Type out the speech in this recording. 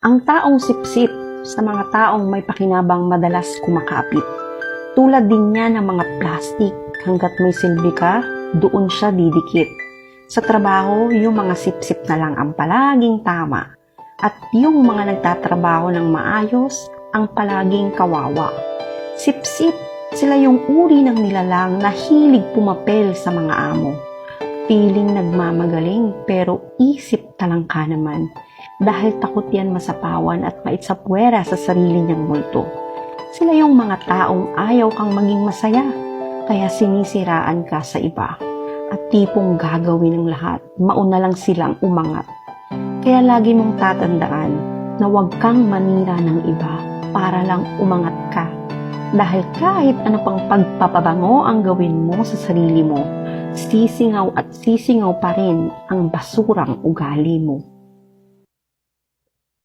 Ang taong sipsip sa mga taong may pakinabang madalas kumakapit. Tulad din niya ng mga plastic, hanggat may silbi ka, doon siya didikit. Sa trabaho, yung mga sipsip na lang ang palaging tama. At yung mga nagtatrabaho ng maayos, ang palaging kawawa. Sipsip, sila yung uri ng nilalang na hilig pumapel sa mga amo. Piling nagmamagaling pero isip talangka naman. Dahil takot yan masapawan at maitsapwera sa sarili niyang multo. Sila yung mga taong ayaw kang maging masaya, kaya sinisiraan ka sa iba. At tipong gagawin ng lahat, mauna lang silang umangat. Kaya lagi mong tatandaan na huwag kang manira ng iba para lang umangat ka. Dahil kahit ano pang pagpapabango ang gawin mo sa sarili mo, sisingaw at sisingaw pa rin ang basurang ugali mo.